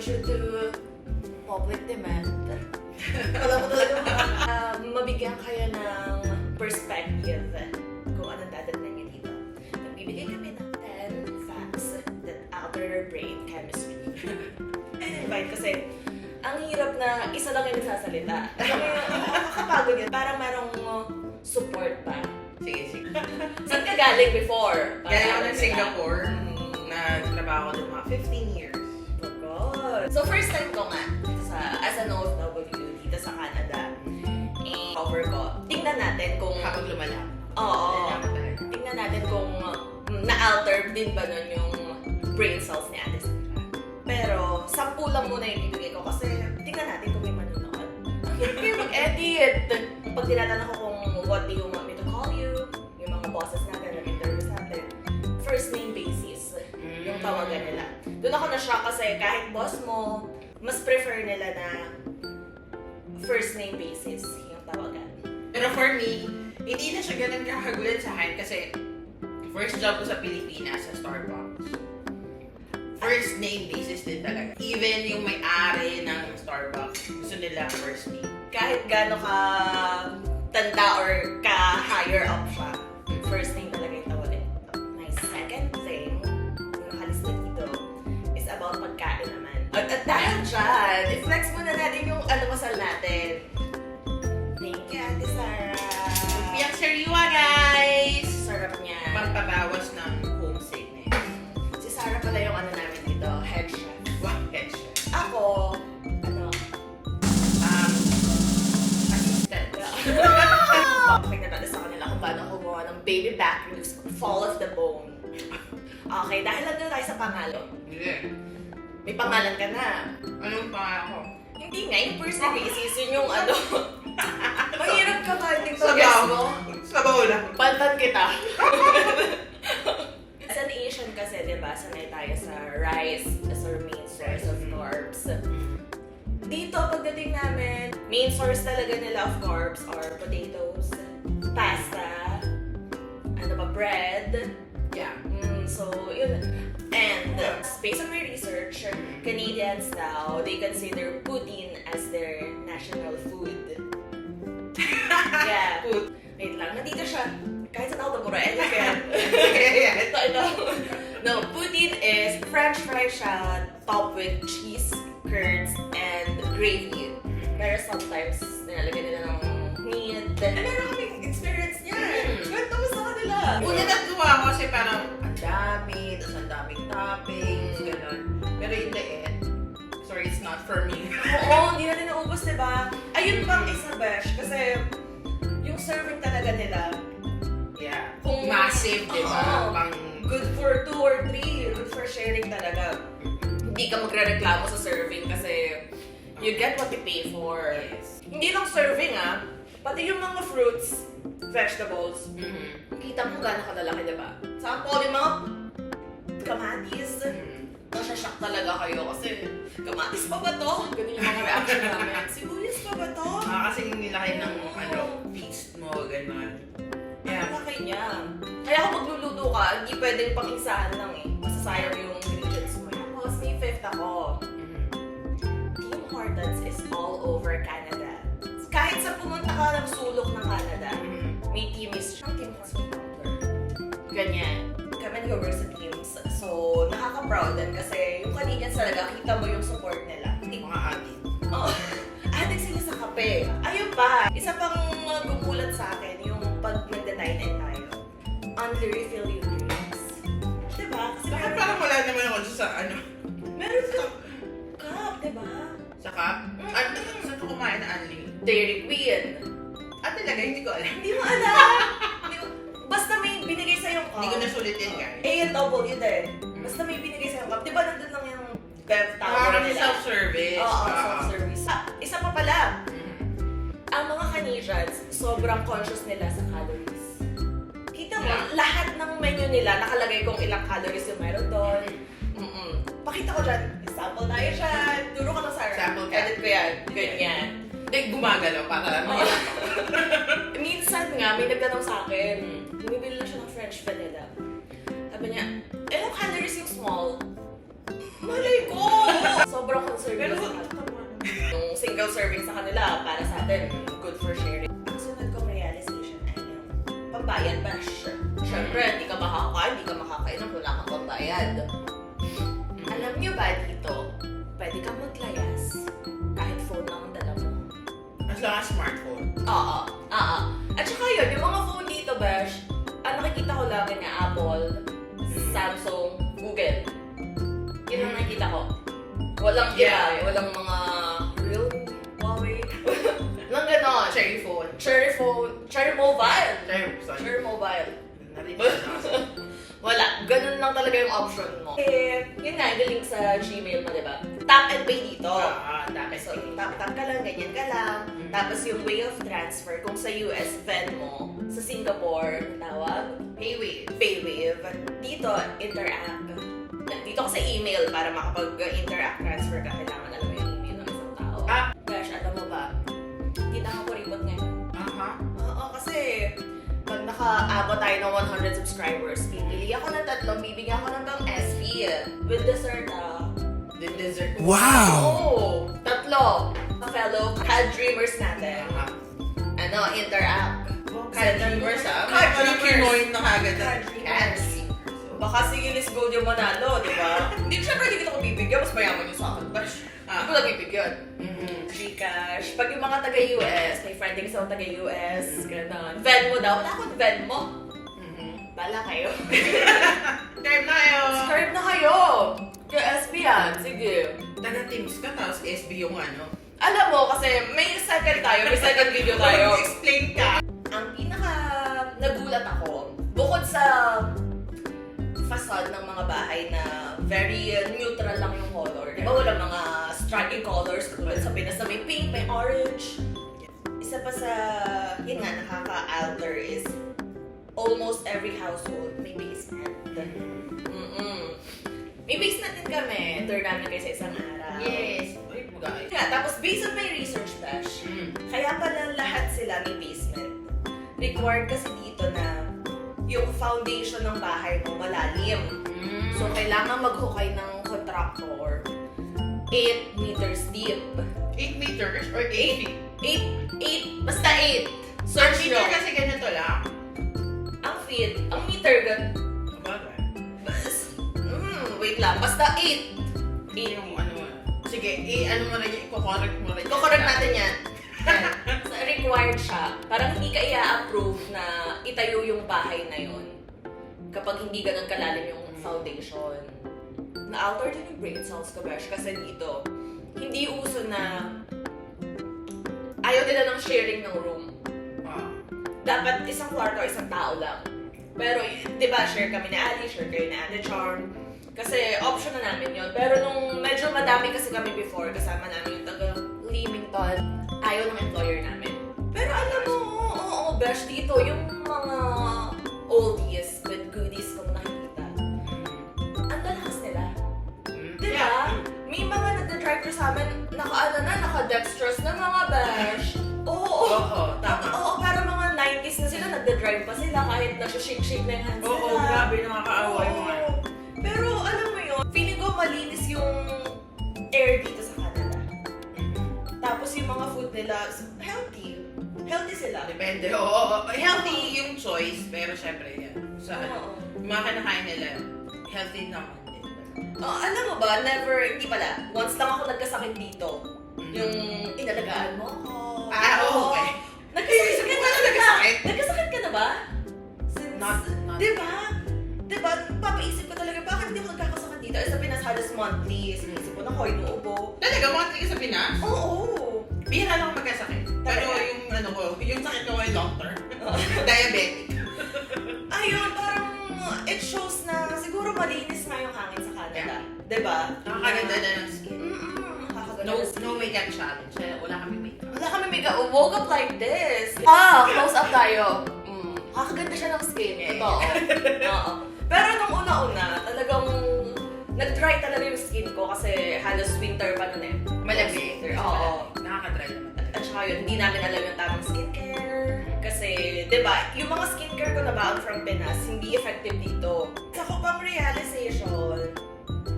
push you to public demand. Wala mo talaga mabigyan kayo ng perspective kung anong dadatnan niyo dito. Nagbibigay kami ng 10 facts that alter your brain chemistry. I invite kasi ang hirap na isa lang yung nagsasalita. Nakakapagod yun. Parang merong support pa. Sige. Saan ka galing before? Galing ako ng Singapore. Nagtrabaho ko ng mga 15 years. Oh God. So first time ko nga as an OFW dito sa Canada. Cover ko. Tingnan natin kung... Habang lumalaki. Oo. Tingnan natin kung na-alter din ba nun yung brain cells ni Ate Sandra. Pero 10 lang muna yung ibigay ko kasi tingnan natin kung may manunood. Ang hirap kayo mag-edit. Pag tinatanong ko kung what do you want me to call you, yung mga bosses natin, nag-interview sa atin, first name basis yung tawagan nila. Doon ako na-shock kasi kahit boss mo, mas prefer nila na first name basis yung tawagan. Pero for me, hindi na siya ganun kakagulan sa akin kasi first job ko sa Pilipinas sa Starbucks. First name basis din talaga. Even yung may-ari ng Starbucks, gusto nila first name. Kahit gaano ka tanda or ka higher up siya, first name talaga yung tawagan. My second thing, yung nakalista dito, is about pagkain naman. At dahil dyan, i-flex muna natin yung almusal natin. Thank you, Ate Sarah. Piyak sariwa, guys! Sarap niya. Pampabawas ng homesickness. Si Sarah pala yung ano namin dito, head chef. Wow, head chef. Ako, Assistant. Pakinggan natin sa kanila kung paano gumawa ng baby back ribs, fall of the bone. Okay, dahil lang tayo sa pangalan. Hindi. May pangalan ka na. Anong pangalan ko? Hindi nga, yung first name basis, yun yung ano. Mahirap ka ba? Tingnan Sabaw. mo. Sabaw lang. Paltan kita. As an Asian kasi, di ba, sanay tayo sa rice as our main source of carbs. Dito, pagdating namin, main source talaga nila of carbs are potatoes, pasta, ano pa, bread. Yeah. So, yun. And based on my research, Canadians now, they consider poutine as their national food. Yeah. Food. Wait lang, nandito siya. Kahit sa tao ito, again. Ito. No, poutine is French fry siya, topped with cheese, curds, and gravy. Pero sometimes, nilalagyan nila ng meat. Meron kaming experience niyan. Kwento mo sa kanila. Una natuwa ako kasi parang ang dami, tapos ang daming toppings, gano'n. Pero in the end, sorry, it's not for me. Oo, hindi natin naubos, diba? Ayun pang isa, Besh. Kasi yung serving talaga nila, Yeah. Kung- Massive, di ba? Oo. Pang good for 2 or 3. Good for sharing talaga. Hindi ka magre-reklamo sa serving kasi you get what you pay for. yes. Hindi lang serving pati yung mga fruits, vegetables, kita mo gano'n kalalaki, diba? Sample, yung mga kamatis. Nasashock talaga kayo kasi kamatis pa ba to? Ganun yung mga reaction namin. Sibuyas pa ba to? Kasi nilaki ng feast mo, gano'n. Yeah. Ang laki niya. Kaya kung magluluto ka, hindi pwedeng pang-isahan lang masasayang yung ingredients mo. Tapos may fifth ako. Tim Hortons is all over Canada. Kahit sa pumunta ka ng sulok ng Canada, may Timis siya. Tim Hortons ganyan. Kami nag-work sa Teams. So, nakaka-proud din kasi yung Canadians talaga, kita mo yung support nila. Mga atin. Oo. Addict sila sa kape. Ayun pa, isa pang gugulat sa akin yung pag nagda-dine-in tayo. Under-refill yung drinks. Diba? Kasi Bakit parang wala naman ako dyan sa ano? meron sa cup, diba? Sa cup? Saan ko kumain na unli? Dairy Queen. Talaga, hindi ko alam. Hindi mo alam. Basta may binigay sa'yo cup. Hindi ko nasulitin, guys. A&W din. Basta may binigay sa'yo cup. Diba nandun lang yung bev tower Parang nila? self-service. Oo, self-service. Isa pa pala. Ang mga Canadians, sobrang conscious nila sa calories. Kita mo, lahat ng menu nila, nakalagay kung ilang calories yung meron doon. Pakita ko dyan. Sample tayo dyan. Turo ka na, Sarah. Sample ka. Edit ko yan. Ganyan. Gumagalaw para Minsan nga, may nagtanong sa akin, bumibili lang siya ng French vanilla. Sabi niya, ilang calories yung small? Malay ko! Sobrang serving Pero, sa kanila. Yung single serving sa kanila, para sa atin, good for sharing. Ang sunod kong realization ay yung pambayad ba? Siyempre, hindi ka makakakain, hindi ka makakainom, wala kang pambayad. Alam niyo ba dito, pwede kang maglayas kahit phone lang ang dala mo. As long as smartphone. Oo. At saka yun, yung mga phone dito, Besh, ang nakikita ko lang na Apple, Samsung, Google. Yun ang nakikita ko. Walang walang mga Realme, Huawei. Walang ganon. Cherry phone. Cherry phone, Cherry mobile. Sorry. Cherry mobile. Narinig ko na. Wala. Ganun lang talaga yung option mo. Yun nga, galing sa Gmail mo, diba? Tap and pay dito. Tapos, So, tap ka lang, ganyan ka lang. Tapos yung way of transfer, kung sa US, Venmo, sa Singapore, tawag, Paywave. Dito, Interact. Dito ka sa email para makapag-interact transfer ka, kailangan alam mo yung email ng isang tao. Gosh, alam mo ba, hindi na ako kuripot ngayon. Oo, kasi pag nakaabot tayo ng 100 subscribers, pipili ako ng 3, bibigyan ko ng pang SP with dessert The dessert. Wow! Oo, 3. Fellow CAD dreamers natin. Interact. Card dreamers Card Parang dreamers. kinoin na kagad. Card dreamers. Baka si Eunice Gold yung manalo, di ba? Hindi, syempre hindi kita ko bibigyan, mas mayaman yung sa akin. Bash, hindi ko na bibigyan. Gcash. Pag yung mga taga-US, may friend din sa taga-US, gano'n. Venmo daw. Wala akong Venmo. Bala kayo. Subscribe na kayo! Subscribe na kayo! Yung SB yan. Sige. Taga-teams ka, tapos SB yung ano. Alam mo, kasi may second tayo, may second video tayo. Explain ka! Ang pinaka nagulat ako, bukod sa facade ng mga bahay na very neutral lang yung color. Di ba walang mga striking colors tulad sa Pinas na may pink, may orange. Isa pa sa, yun nga, nakaka-alter is almost every household may basement. May basement din kami. Tour namin kayo sa isang araw. Yes! Uy, guys. Yeah, tapos based on my research, Bash, kaya pala lahat sila may basement. Required kasi dito na yung foundation ng bahay mo malalim. So, kailangan maghukay ng contractor 8 meters deep. 8 meters or 8 feet? 8, basta 8. Ang Search meter nyo. kasi ganito lang. Ang feet, ang meter, wait lang, basta 8. Yung ano, sige, ano mo na yun, i-correct mo na yun. Kukorek natin yan. Yan. So, required siya. Parang hindi ka i-approve na itayo yung bahay na yun kapag hindi ganun kalalim yung foundation. Na-alter din yung brain cells ko, Besh, kasi dito, hindi uso na ayaw nila ng sharing ng room. Dapat isang kwarto, isang tao lang. Pero, di ba, share kami ni Ali, share kayo ni Ate Charm. Kasi option na namin yun. Pero nung medyo madami kasi kami before, kasama namin yung taga Leamington, ayaw ng employer namin. Pero alam mo, oo, Besh, dito, yung mga oldies with goodies kung nakikita, ang lalakas nila. Di ba? May mga nagda-drive sa amin, naka-dextrose na mga Besh. Oo. Tama. Oo, parang mga 90s na sila, nagda-drive pa sila kahit nasa-shake-shake na yung hands nila. Oo, grabe, nakakaawa yung mga. Pero alam mo yun, feeling ko malinis yung air dito sa Canada. Tapos yung mga food nila, healthy. Healthy sila. Depende. Oo, healthy yung choice, pero syempre yan. Sa ano, yung mga kinakain nila, healthy naman din. Alam mo ba, hindi pala. Once lang ako nagkasakit dito. Yung inalagaan mo ako. Okay. Nagkasakit ka na Nagkasakit? Nagkasakit ka na ba? Not. Diba? Diba? Papaisip ko talaga, bakit hindi ako nagkakasakit dito? Sa Pinas, halos monthly. Sinisip ko na ko, inuubo. Talaga, mga ka sa Pinas? Oo. Bihira lang magkasakit. Pero Talaga? yung ano ko, yung sakit ko ay long term. Diabetic. Ayun, parang it shows na siguro malinis nga yung hangin sa Canada. Diba? Nakakaganda na ng skin. Nakakaganda No, ng skin. no makeup challenge. Wala kami makeup. Wala kami mega woke up like this. Close up tayo. Kakaganda siya ng skin. Totoo. Oo. Pero nung una-una, talagang nag-dry talaga yung skin ko kasi halos winter pa nun eh. Malamig. Oo. Nakaka-dry naman talaga. At saka yun, hindi namin alam yung tamang skincare. Kasi, di ba, yung mga skincare ko na bound from Pinas, hindi effective dito. Sa ko pang realization,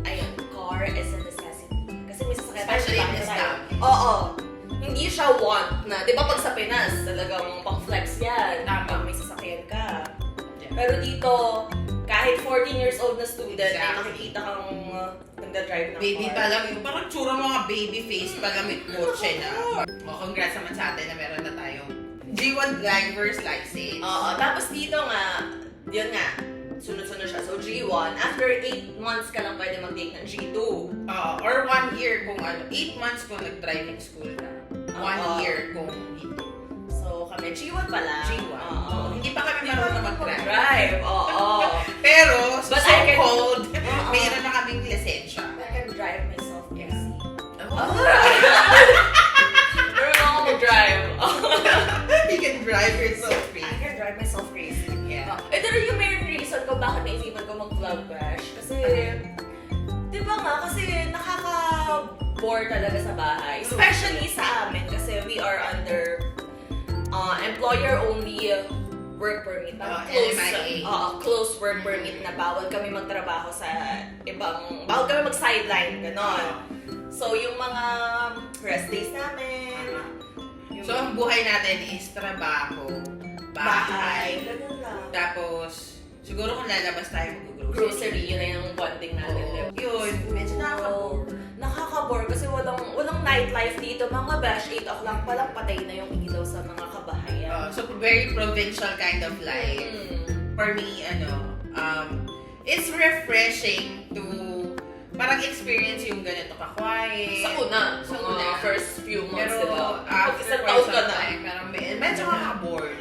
ayun, car is a necessity. Kasi may sasakyan tayo hindi siya want na, di ba pag sa Pinas, talagang pang-flex yan. Tama. Pag may sasakyan ka. Yeah. Pero dito, kahit 14 years old na student, may Exactly. makikita kang nagda-drive ng Baby car. pa lang yung parang tsura mga baby face pa lang may kotse na. Congrats naman sa atin na meron na tayong G1 driver's license. Oo, tapos dito nga, yun nga, sunod-sunod siya. So G1, after 8 months ka lang pwede mag-take ng G2. Or 1 year kung 8 months kung nag-driving school ka. 1 year kung hindi. So kami, G1 pala. G1. Oo. Hindi pa kami marunong mag-drive. Mag-drive, oo. Pero, But I can- so-called, Oo. mayroon na kaming lisensya. I can drive myself easy. Oh. Meron ako mag-drive. You can drive yourself free. I can drive myself crazy. Yeah. Ito rin yung main reason kung bakit naisipan ko mag-vlog bash. Kasi, di ba nga, kasi nakaka-bore talaga sa bahay. Especially sa amin kasi we are under employer-only work permit. LMIA. Close work permit na bawal kami magtrabaho sa ibang, bawal kami mag-sideline, ganon. So, yung mga rest days namin, yung So, ang buhay natin is trabaho, bahay, ganun lang. tapos, siguro kung lalabas tayo mag-grocery. Grocery, yun na yung bonding natin. Oo. Yun, medyo nakaka-bore. Nakaka-bore kasi walang nightlife dito. Mga bash, 8 o'clock pa lang patay na yung ilaw sa mga kabahayan. So, very provincial kind of life. For me, it's refreshing to parang experience yung ganito ka-quiet. Sa una, Sa mga una. first few months, Pero, diba? after Isang quite taon ka some na. time, parang medyo nakaka-bored.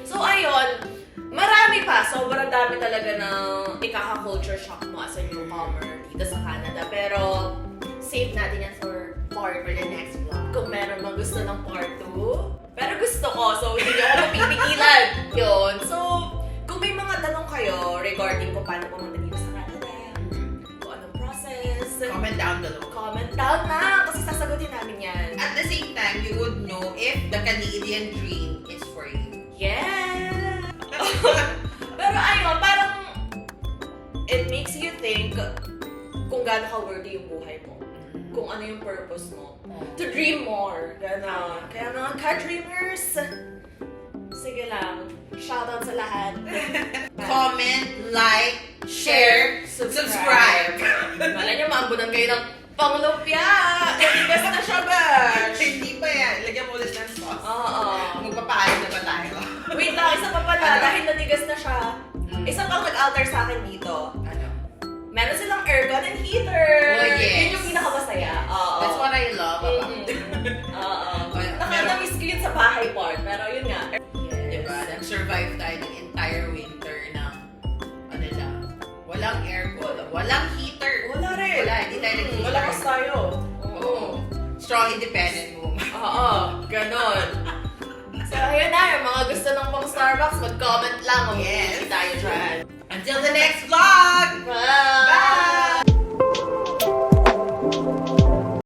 So, ayun, marami pa. Sobrang dami talaga ng ikaka-culture shock mo as a newcomer dito sa Canada. Pero, save natin yan for the next vlog. Kung meron mang gusto ng part 2. Pero gusto ko, so hindi ako mapipigilan. Yun. So, kung may mga tanong kayo regarding kung paano pumunta dito sa Canada, kung anong process, Comment down below. comment down na kasi sasagutin namin yan. At the same time, you would know if the Canadian dream is for you. Yeah! Pero ayun, parang it makes you think kung gaano ka worthy yung buhay mo. Kung ano yung purpose mo. To dream more. Ganon. Kaya mga ka-dreamers, sige lang. Shoutout sa lahat. Comment, like, share, subscribe. Wala niyo, maambunan kayo ng panglupya. Natigas na siya, bash. Hindi pa yan. Lagyan mo ulit ng sauce. Oo. Magpapaalam na ba tayo? Wait lang, isa pa pala. Ano? Dahil natigas na siya. Isa pang nag-alter sa akin dito. Ano? Meron silang aircon and heater. Oh, yes. Yun yung pinakamasaya. Oo. That's what I love about it. Oo. Well, Nakakamiss ko yun sa bahay part. Pero yun nga. Yes. Diba? Nag-survive tayo ng entire winter na walang aircon, walang heater. Wala rin. Wala, hindi tayo nag-heater. Malakas tayo. Oo. Strong independent woman. Oo. Ganon. So, ayun na. Yung mga gusto ng pang Starbucks, mag-comment lang. Yes. Mag-comment tayo dyan. Until the next vlog! Bye!